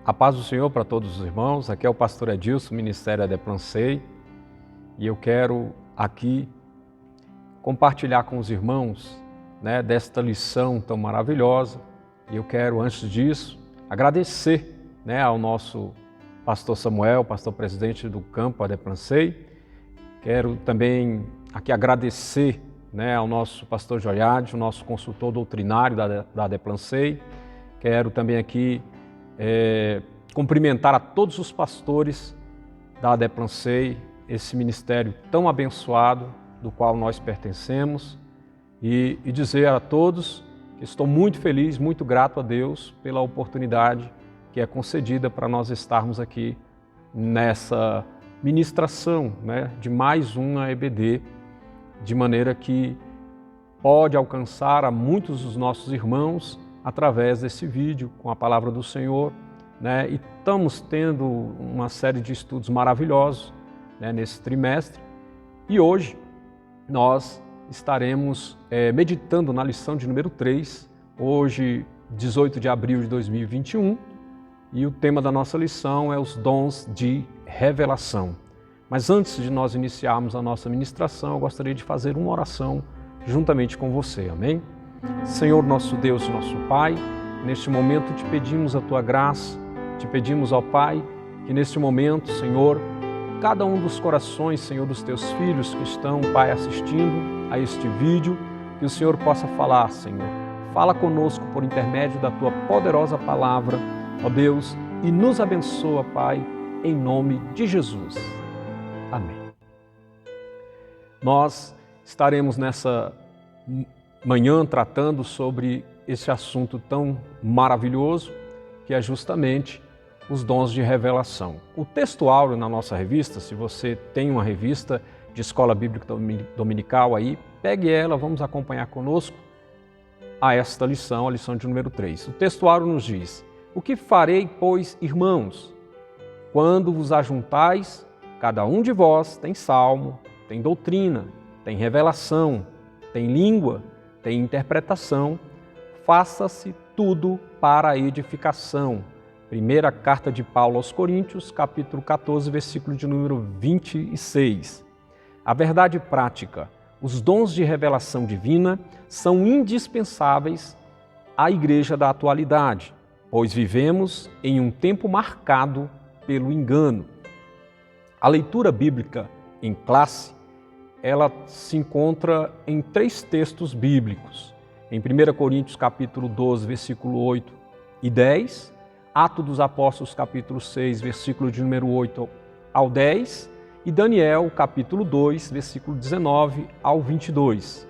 A paz do Senhor para todos os irmãos. Aqui é o pastor Edilson, Ministério Adeplancei, e eu quero aqui compartilhar com os irmãos desta lição tão maravilhosa. E eu quero, antes disso, agradecer ao nosso pastor Samuel, pastor presidente do campo Adeplancei. Quero também aqui agradecer ao nosso pastor Joiade, o nosso consultor doutrinário da Adeplancei. Quero também aqui cumprimentar a todos os pastores da Adeplancei, esse ministério tão abençoado do qual nós pertencemos, e dizer a todos que estou muito feliz, muito grato a Deus pela oportunidade que é concedida para nós estarmos aqui nessa ministração de mais uma EBD, de maneira que pode alcançar a muitos dos nossos irmãos através desse vídeo com a palavra do Senhor, e estamos tendo uma série de estudos maravilhosos nesse trimestre, e hoje nós estaremos meditando na lição de número 3, hoje 18 de abril de 2021, e o tema da nossa lição é os dons de revelação. Mas antes de nós iniciarmos a nossa ministração, eu gostaria de fazer uma oração juntamente com você, amém? Senhor, nosso Deus, nosso Pai, neste momento te pedimos a Tua graça, te pedimos, ó Pai, que neste momento, Senhor, cada um dos corações, Senhor, dos Teus filhos que estão, Pai, assistindo a este vídeo, que o Senhor possa falar, Senhor. Fala conosco por intermédio da Tua poderosa palavra, ó Deus, e nos abençoa, Pai, em nome de Jesus. Amém. Nós estaremos nessa manhã tratando sobre esse assunto tão maravilhoso, que é justamente os dons de revelação. O texto áureo na nossa revista, se você tem uma revista de escola bíblica dominical aí, pegue ela, vamos acompanhar conosco a esta lição, a lição de número 3. O texto áureo nos diz: o que farei, pois, irmãos, quando vos ajuntais, cada um de vós tem salmo, tem doutrina, tem revelação, tem língua, tem interpretação, faça-se tudo para a edificação. Primeira carta de Paulo aos Coríntios, capítulo 14, versículo de número 26. A verdade prática, os dons de revelação divina são indispensáveis à igreja da atualidade, pois vivemos em um tempo marcado pelo engano. A leitura bíblica em classe, ela se encontra em 3 textos bíblicos. Em 1 Coríntios capítulo 12, versículo 8 e 10, Atos dos Apóstolos capítulo 6, versículo de número 8 ao 10, e Daniel capítulo 2, versículo 19 ao 22.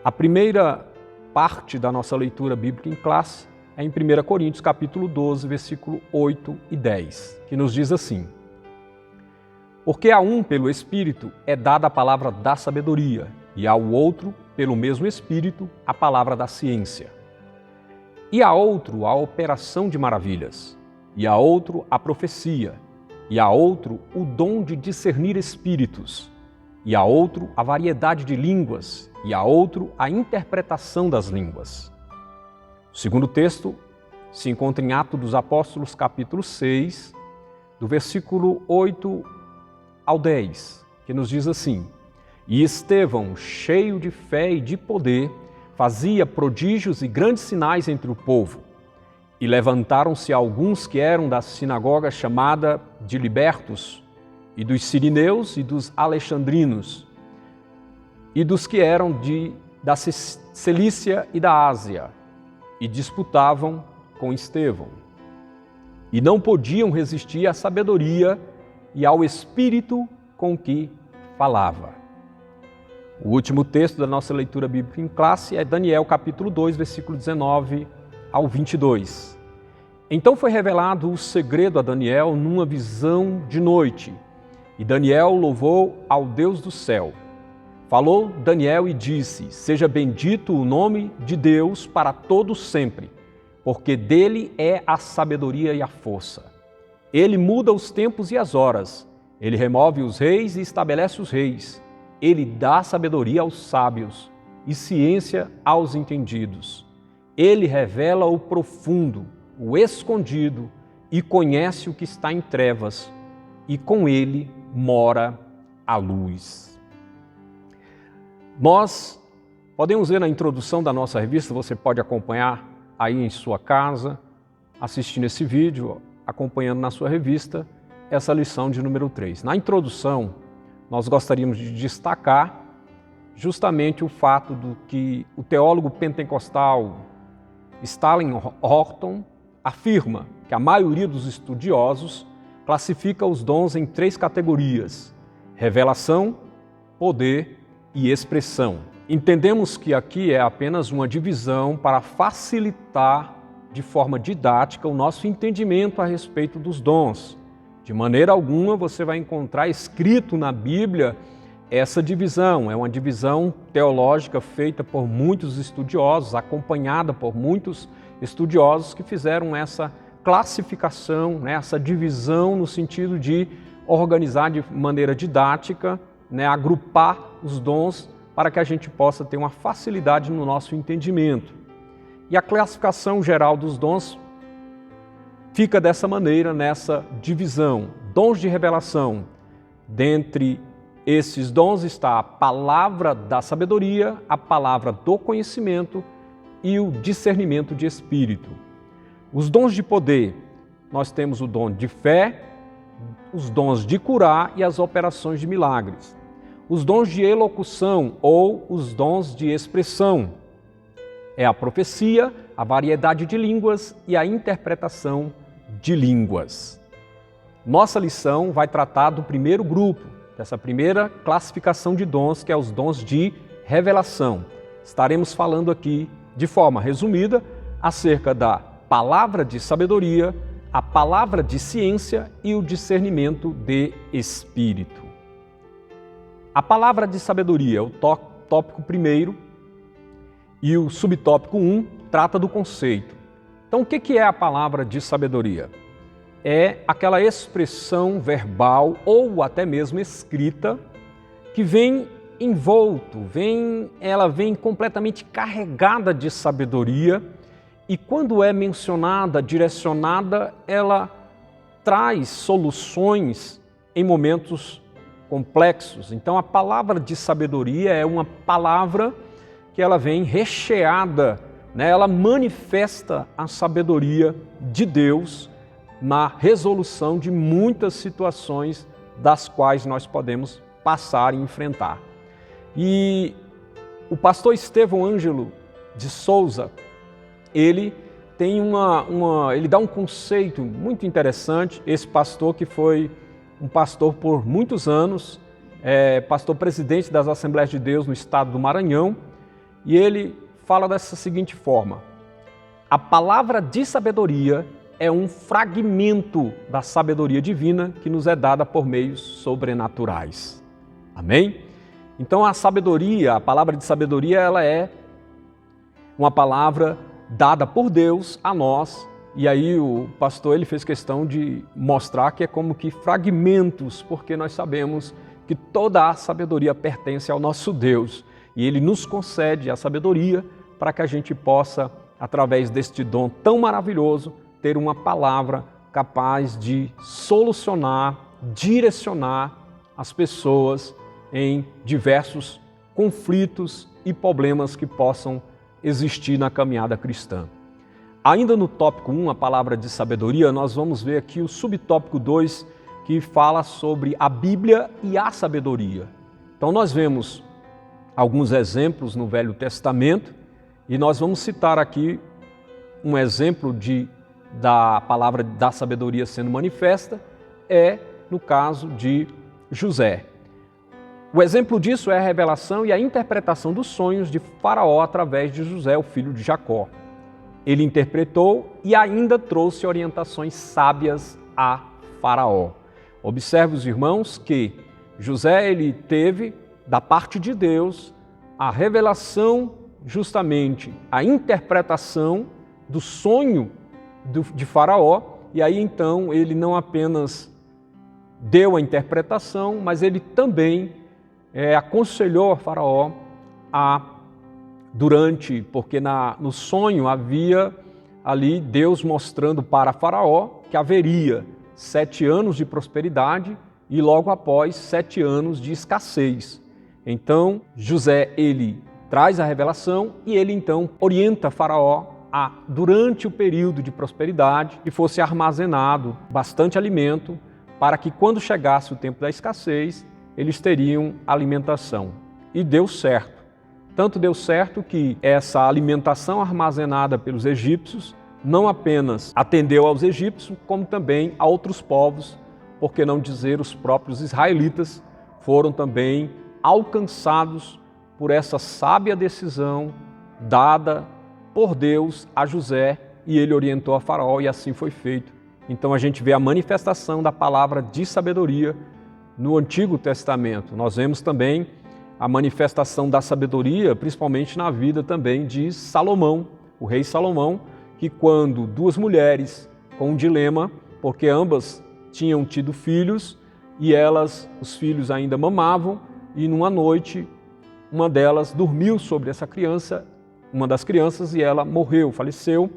A primeira parte da nossa leitura bíblica em classe é em 1 Coríntios capítulo 12, versículo 8 e 10, que nos diz assim: porque a um, pelo Espírito, é dada a palavra da sabedoria, e ao outro, pelo mesmo Espírito, a palavra da ciência. E a outro, a operação de maravilhas, e a outro, a profecia, e a outro, o dom de discernir espíritos, e a outro, a variedade de línguas, e a outro, a interpretação das línguas. O segundo texto se encontra em Atos dos Apóstolos, capítulo 6, do versículo 8 ao 10, que nos diz assim: e Estevão, cheio de fé e de poder, fazia prodígios e grandes sinais entre o povo. E levantaram-se alguns que eram da sinagoga chamada de libertos, e dos sirineus e dos alexandrinos, e dos que eram da Cilícia e da Ásia, e disputavam com Estevão. E não podiam resistir à sabedoria e ao Espírito com que falava. O último texto da nossa leitura bíblica em classe é Daniel capítulo 2, versículo 19 ao 22. Então foi revelado o segredo a Daniel numa visão de noite, e Daniel louvou ao Deus do céu. Falou Daniel e disse: seja bendito o nome de Deus para todos sempre, porque dele é a sabedoria e a força. Ele muda os tempos e as horas, ele remove os reis e estabelece os reis. Ele dá sabedoria aos sábios e ciência aos entendidos. Ele revela o profundo, o escondido, e conhece o que está em trevas, e com ele mora a luz. Nós podemos ver na introdução da nossa revista, você pode acompanhar aí em sua casa, assistindo esse vídeo, acompanhando na sua revista, essa lição de número 3. Na introdução, nós gostaríamos de destacar justamente o fato de que o teólogo pentecostal Stanley Horton afirma que a maioria dos estudiosos classifica os dons em 3 categorias: revelação, poder e expressão. Entendemos que aqui é apenas uma divisão para facilitar de forma didática o nosso entendimento a respeito dos dons. De maneira alguma você vai encontrar escrito na Bíblia essa divisão. É uma divisão teológica feita por muitos estudiosos, acompanhada por muitos estudiosos que fizeram essa classificação, essa divisão no sentido de organizar de maneira didática, agrupar os dons para que a gente possa ter uma facilidade no nosso entendimento. E a classificação geral dos dons fica dessa maneira, nessa divisão. Dons de revelação. Dentre esses dons está a palavra da sabedoria, a palavra do conhecimento e o discernimento de espírito. Os dons de poder, nós temos o dom de fé, os dons de curar e as operações de milagres. Os dons de elocução ou os dons de expressão é a profecia, a variedade de línguas e a interpretação de línguas. Nossa lição vai tratar do primeiro grupo, dessa primeira classificação de dons, que é os dons de revelação. Estaremos falando aqui, de forma resumida, acerca da palavra de sabedoria, a palavra de ciência e o discernimento de espírito. A palavra de sabedoria é o tópico primeiro e o subtópico 1 trata do conceito. Então, o que é a palavra de sabedoria? É aquela expressão verbal ou até mesmo escrita que vem envolto, ela vem completamente carregada de sabedoria e quando é mencionada, direcionada, ela traz soluções em momentos complexos. Então, a palavra de sabedoria é uma palavra que ela vem recheada, ela manifesta a sabedoria de Deus na resolução de muitas situações das quais nós podemos passar e enfrentar. E o pastor Estevão Ângelo de Souza, ele tem ele dá um conceito muito interessante. Esse pastor que foi um pastor por muitos anos, pastor presidente das Assembleias de Deus no estado do Maranhão, e ele fala dessa seguinte forma: a palavra de sabedoria é um fragmento da sabedoria divina que nos é dada por meios sobrenaturais. Amém? Então a sabedoria, a palavra de sabedoria, ela é uma palavra dada por Deus a nós, e aí o pastor ele fez questão de mostrar que é como que fragmentos, porque nós sabemos que toda a sabedoria pertence ao nosso Deus, e Ele nos concede a sabedoria para que a gente possa, através deste dom tão maravilhoso, ter uma palavra capaz de solucionar, direcionar as pessoas em diversos conflitos e problemas que possam existir na caminhada cristã. Ainda no tópico 1, a palavra de sabedoria, nós vamos ver aqui o subtópico 2, que fala sobre a Bíblia e a sabedoria. Então nós vemos alguns exemplos no Velho Testamento e nós vamos citar aqui um exemplo da palavra da sabedoria sendo manifesta, no caso de José. O exemplo disso é a revelação e a interpretação dos sonhos de Faraó através de José, o filho de Jacó. Ele interpretou e ainda trouxe orientações sábias a Faraó. Observe, os irmãos, que José ele teve da parte de Deus a revelação, justamente a interpretação do sonho de Faraó, e aí então ele não apenas deu a interpretação, mas ele também aconselhou a Faraó porque no sonho havia ali Deus mostrando para Faraó que haveria 7 anos de prosperidade e logo após 7 anos de escassez. Então José, ele traz a revelação e ele então orienta Faraó a, durante o período de prosperidade, que fosse armazenado bastante alimento para que quando chegasse o tempo da escassez, eles teriam alimentação. E deu certo. Tanto deu certo que essa alimentação armazenada pelos egípcios não apenas atendeu aos egípcios, como também a outros povos, por que não dizer os próprios israelitas, foram também alcançados por essa sábia decisão dada por Deus a José, e ele orientou a Faraó e assim foi feito. Então a gente vê a manifestação da palavra de sabedoria no Antigo Testamento. Nós vemos também a manifestação da sabedoria, principalmente na vida também de Salomão, o rei Salomão, que quando 2 mulheres com um dilema, porque ambas tinham tido filhos e os filhos ainda mamavam, e numa noite uma delas dormiu sobre essa criança, uma das crianças, e ela morreu, faleceu.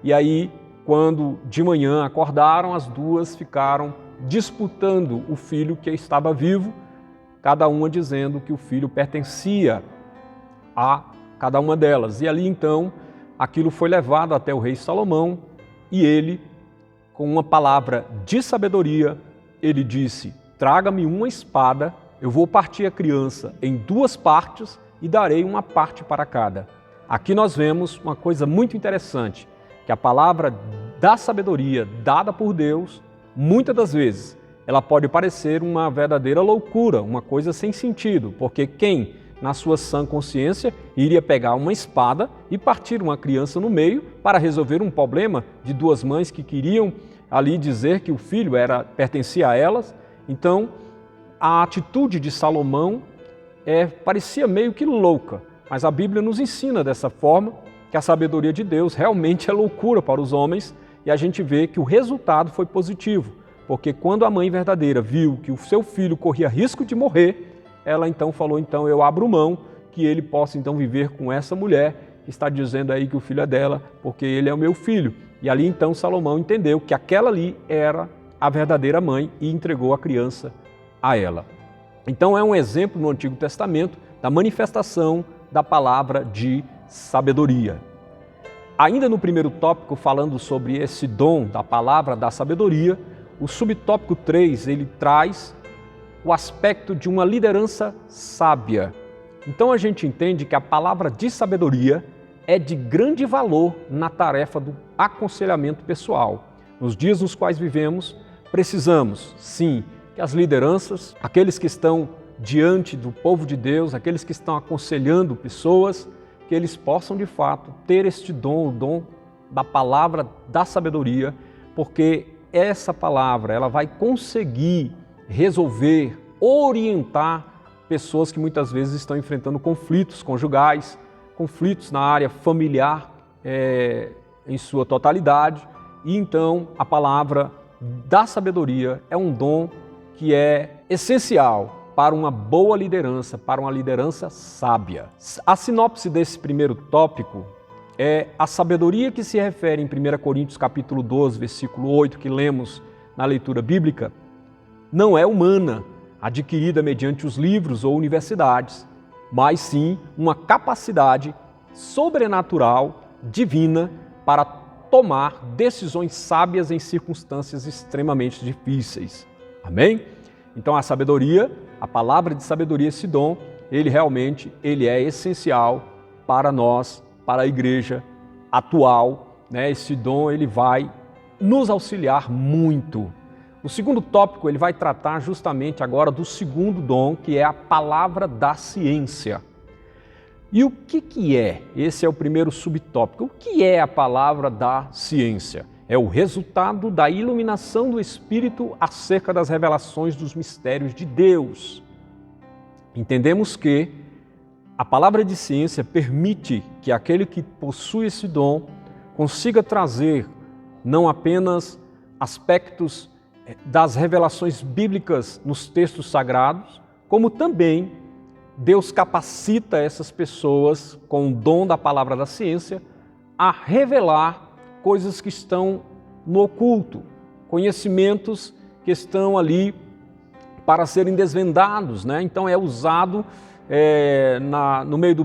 E aí, quando de manhã acordaram, as duas ficaram disputando o filho que estava vivo, cada uma dizendo que o filho pertencia a cada uma delas. E ali então, aquilo foi levado até o rei Salomão e ele, com uma palavra de sabedoria, ele disse: traga-me uma espada, eu vou partir a criança em 2 partes e darei uma parte para cada. Aqui nós vemos uma coisa muito interessante, que a palavra da sabedoria dada por Deus, muitas das vezes, ela pode parecer uma verdadeira loucura, uma coisa sem sentido, porque quem, na sua sã consciência, iria pegar uma espada e partir uma criança no meio para resolver um problema de 2 mães que queriam ali dizer que o filho pertencia a elas? Então, a atitude de Salomão parecia meio que louca, mas a Bíblia nos ensina dessa forma que a sabedoria de Deus realmente é loucura para os homens, e a gente vê que o resultado foi positivo, porque quando a mãe verdadeira viu que o seu filho corria risco de morrer, ela então falou: então eu abro mão que ele possa então viver com essa mulher que está dizendo aí que o filho é dela, porque ele é o meu filho. E ali então Salomão entendeu que aquela ali era a verdadeira mãe e entregou a criança a ela. Então é um exemplo no Antigo Testamento da manifestação da palavra de sabedoria. Ainda no primeiro tópico, falando sobre esse dom da palavra da sabedoria, o subtópico 3, ele traz o aspecto de uma liderança sábia. Então a gente entende que a palavra de sabedoria é de grande valor na tarefa do aconselhamento pessoal. Nos dias nos quais vivemos, precisamos, sim, que as lideranças, aqueles que estão diante do povo de Deus, aqueles que estão aconselhando pessoas, que eles possam de fato ter este dom, o dom da palavra da sabedoria, porque essa palavra ela vai conseguir resolver, orientar pessoas que muitas vezes estão enfrentando conflitos conjugais, conflitos na área familiar em sua totalidade. E então a palavra da sabedoria é um dom que é essencial para uma boa liderança, para uma liderança sábia. A sinopse desse primeiro tópico é a sabedoria que se refere em 1 Coríntios capítulo 12, versículo 8, que lemos na leitura bíblica, não é humana, adquirida mediante os livros ou universidades, mas sim uma capacidade sobrenatural, divina, para tomar decisões sábias em circunstâncias extremamente difíceis. Amém? Então a sabedoria, a palavra de sabedoria, esse dom, ele é essencial para nós, para a igreja atual, né? Esse dom ele vai nos auxiliar muito. O segundo tópico ele vai tratar justamente agora do segundo dom, que é a palavra da ciência. E o que é? Esse é o primeiro subtópico. O que é a palavra da ciência? É o resultado da iluminação do Espírito acerca das revelações dos mistérios de Deus. Entendemos que a palavra de ciência permite que aquele que possui esse dom consiga trazer não apenas aspectos das revelações bíblicas nos textos sagrados, como também Deus capacita essas pessoas com o dom da palavra da ciência a revelar coisas que estão no oculto, conhecimentos que estão ali para serem desvendados, né? Então é usado no meio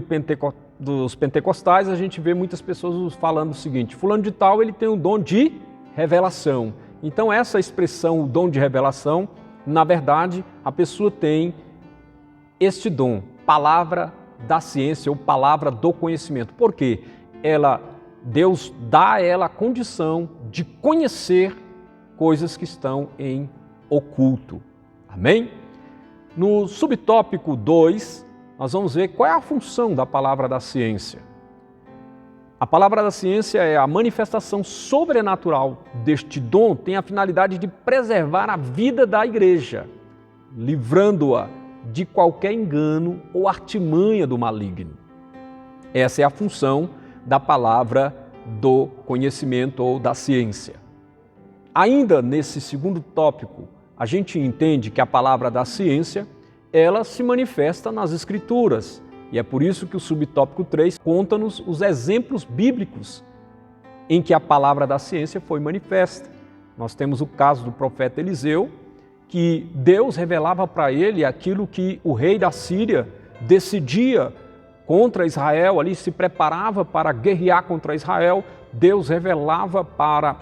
dos pentecostais, a gente vê muitas pessoas falando o seguinte: fulano de tal, ele tem o dom de revelação. Então essa expressão, o dom de revelação, na verdade, a pessoa tem este dom, palavra da ciência ou palavra do conhecimento. Por quê? Deus dá a ela a condição de conhecer coisas que estão em oculto. Amém? No subtópico 2, nós vamos ver qual é a função da palavra da ciência. A palavra da ciência é a manifestação sobrenatural deste dom, tem a finalidade de preservar a vida da igreja, livrando-a de qualquer engano ou artimanha do maligno. Essa é a função da palavra do conhecimento ou da ciência. Ainda nesse segundo tópico, a gente entende que a palavra da ciência, ela se manifesta nas Escrituras. E é por isso que o subtópico 3 conta-nos os exemplos bíblicos em que a palavra da ciência foi manifesta. Nós temos o caso do profeta Eliseu, que Deus revelava para ele aquilo que o rei da Síria decidia contra Israel, ali se preparava para guerrear contra Israel. Deus revelava para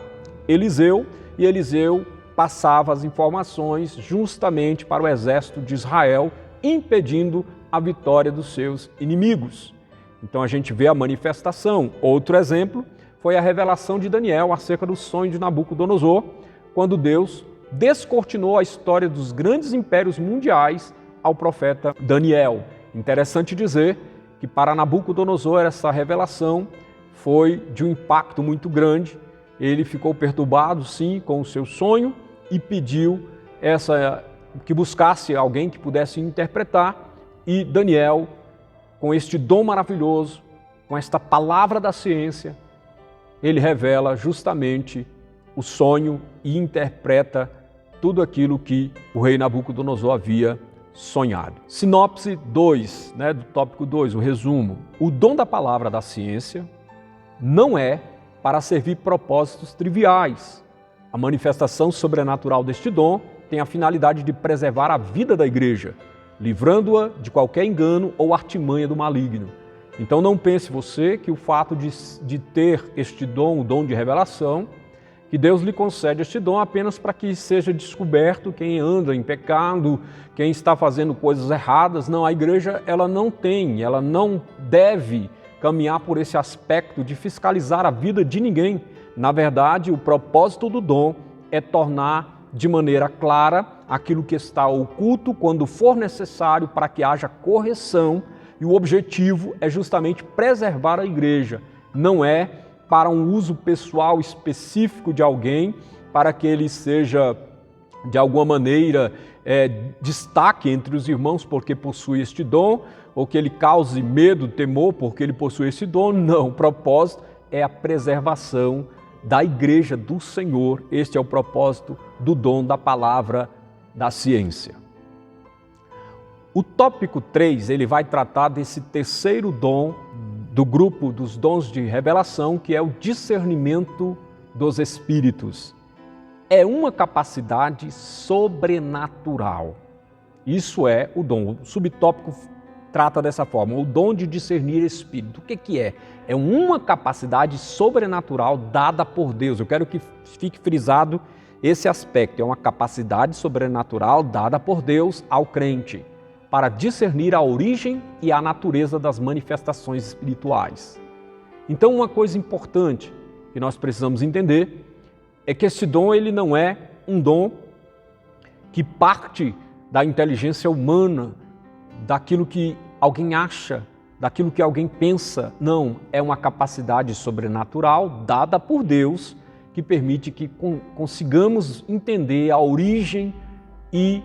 Eliseu e Eliseu passava as informações justamente para o exército de Israel, impedindo a vitória dos seus inimigos. Então a gente vê a manifestação. Outro exemplo foi a revelação de Daniel acerca do sonho de Nabucodonosor, quando Deus descortinou a história dos grandes impérios mundiais ao profeta Daniel. Interessante dizer que para Nabucodonosor essa revelação foi de um impacto muito grande. Ele ficou perturbado, sim, com o seu sonho e pediu que buscasse alguém que pudesse interpretar. E Daniel, com este dom maravilhoso, com esta palavra da ciência, ele revela justamente o sonho e interpreta tudo aquilo que o rei Nabucodonosor havia sonhado. Sinopse 2, do tópico 2, o resumo. O dom da palavra da ciência não é para servir propósitos triviais. A manifestação sobrenatural deste dom tem a finalidade de preservar a vida da igreja, livrando-a de qualquer engano ou artimanha do maligno. Então não pense você que o fato de ter este dom, o dom de revelação, que Deus lhe concede este dom apenas para que seja descoberto quem anda em pecado, quem está fazendo coisas erradas. Não, a igreja ela não deve caminhar por esse aspecto de fiscalizar a vida de ninguém. Na verdade, o propósito do dom é tornar de maneira clara aquilo que está oculto quando for necessário para que haja correção, e o objetivo é justamente preservar a igreja. Não é para um uso pessoal específico de alguém, para que ele seja, de alguma maneira, destaque entre os irmãos porque possui este dom, ou que ele cause medo, temor porque ele possui esse dom. Não, o propósito é a preservação da igreja do Senhor. Este é o propósito do dom da palavra da ciência. O tópico 3, ele vai tratar desse terceiro dom do grupo dos dons de revelação, que é o discernimento dos espíritos. É uma capacidade sobrenatural. Isso é o dom. O subtópico trata dessa forma, o dom de discernir espírito. O que é? É uma capacidade sobrenatural dada por Deus. Eu quero que fique frisado esse aspecto. É uma capacidade sobrenatural dada por Deus ao crente, para discernir a origem e a natureza das manifestações espirituais. Então, uma coisa importante que nós precisamos entender é que esse dom ele não é um dom que parte da inteligência humana, daquilo que alguém acha, daquilo que alguém pensa. Não, é uma capacidade sobrenatural dada por Deus que permite que consigamos entender a origem e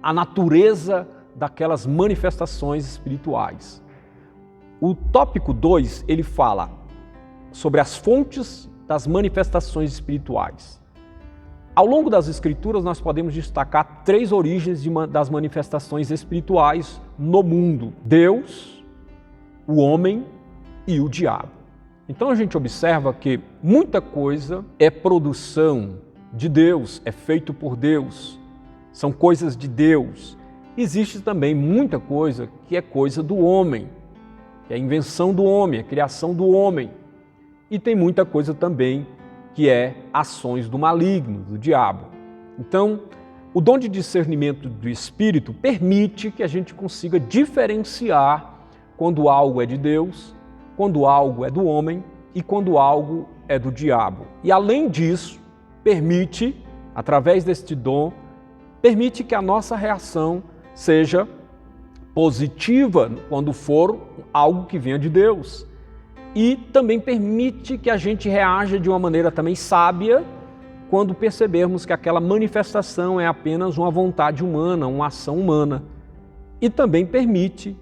a natureza daquelas manifestações espirituais. O tópico 2, ele fala sobre as fontes das manifestações espirituais. Ao longo das Escrituras, nós podemos destacar 3 origens das manifestações espirituais no mundo: Deus, o homem e o diabo. Então a gente observa que muita coisa é produção de Deus, é feito por Deus, são coisas de Deus. Existe também muita coisa que é coisa do homem, que é a invenção do homem, a criação do homem. E tem muita coisa também que é ações do maligno, do diabo. Então, o dom de discernimento do Espírito permite que a gente consiga diferenciar quando algo é de Deus, quando algo é do homem e quando algo é do diabo. E além disso, permite, através deste dom, permite que a nossa reação seja positiva quando for algo que venha de Deus. E também permite que a gente reaja de uma maneira também sábia quando percebermos que aquela manifestação é apenas uma vontade humana, uma ação humana. E também permite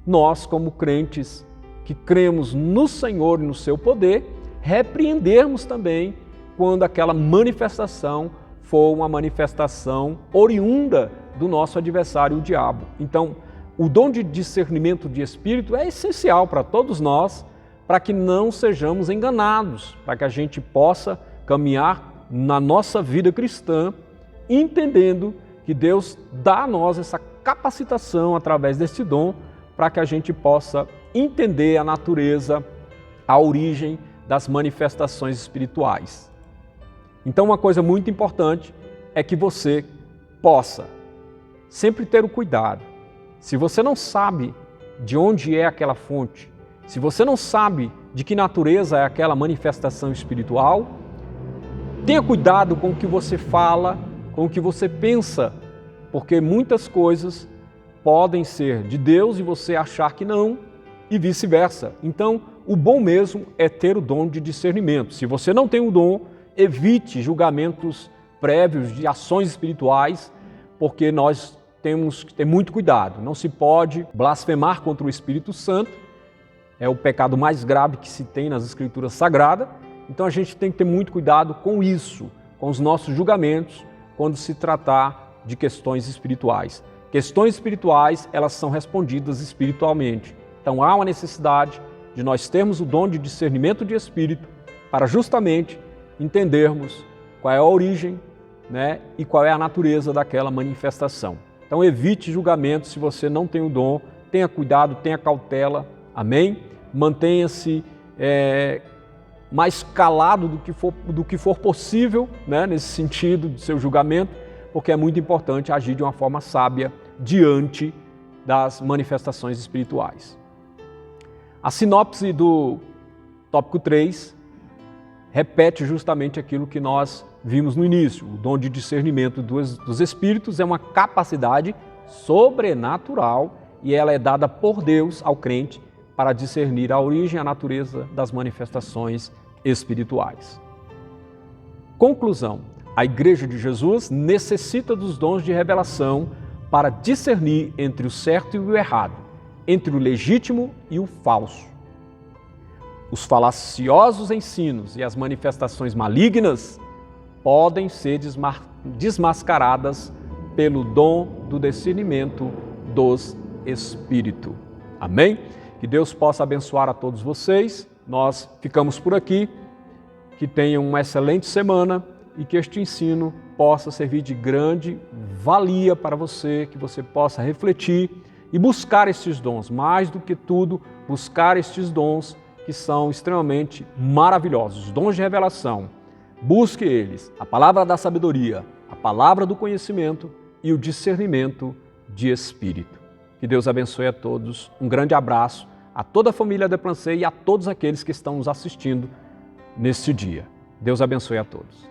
nós, como crentes que cremos no Senhor e no seu poder, repreendermos também quando aquela manifestação for uma manifestação oriunda do nosso adversário, o diabo. Então, o dom de discernimento de espírito é essencial para todos nós, para que não sejamos enganados, para que a gente possa caminhar na nossa vida cristã, entendendo que Deus dá a nós essa capacitação através desse dom, para que a gente possa entender a natureza, a origem das manifestações espirituais. Então, uma coisa muito importante é que você possa sempre ter o cuidado. Se você não sabe de onde é aquela fonte, se você não sabe de que natureza é aquela manifestação espiritual, tenha cuidado com o que você fala, com o que você pensa, porque muitas coisas podem ser de Deus e você achar que não, e vice-versa. Então, o bom mesmo é ter o dom de discernimento. Se você não tem o dom, evite julgamentos prévios de ações espirituais, porque nós temos que ter muito cuidado. Não se pode blasfemar contra o Espírito Santo, é o pecado mais grave que se tem nas Escrituras Sagradas. Então a gente tem que ter muito cuidado com isso, com os nossos julgamentos, quando se tratar de questões espirituais. Questões espirituais, elas são respondidas espiritualmente. Então há uma necessidade de nós termos o dom de discernimento de espírito para justamente entendermos qual é a origem, e qual é a natureza daquela manifestação. Então evite julgamentos se você não tem o dom, tenha cuidado, tenha cautela, amém? Mantenha-se mais calado do que for possível, nesse sentido do seu julgamento, porque é muito importante agir de uma forma sábia diante das manifestações espirituais. A sinopse do tópico 3 repete justamente aquilo que nós vimos no início. O dom de discernimento dos espíritos é uma capacidade sobrenatural e ela é dada por Deus ao crente para discernir a origem e a natureza das manifestações espirituais. Conclusão: a Igreja de Jesus necessita dos dons de revelação para discernir entre o certo e o errado, entre o legítimo e o falso. Os falaciosos ensinos e as manifestações malignas podem ser desmascaradas pelo dom do discernimento dos espíritos. Amém? Que Deus possa abençoar a todos vocês. Nós ficamos por aqui. Que tenham uma excelente semana e que este ensino possa servir de grande valia para você, que você possa refletir e buscar estes dons. Mais do que tudo, buscar estes dons que são extremamente maravilhosos. Os dons de revelação. Busque eles, a palavra da sabedoria, a palavra do conhecimento e o discernimento de espírito. Que Deus abençoe a todos. Um grande abraço a toda a família Deplancê e a todos aqueles que estão nos assistindo neste dia. Deus abençoe a todos.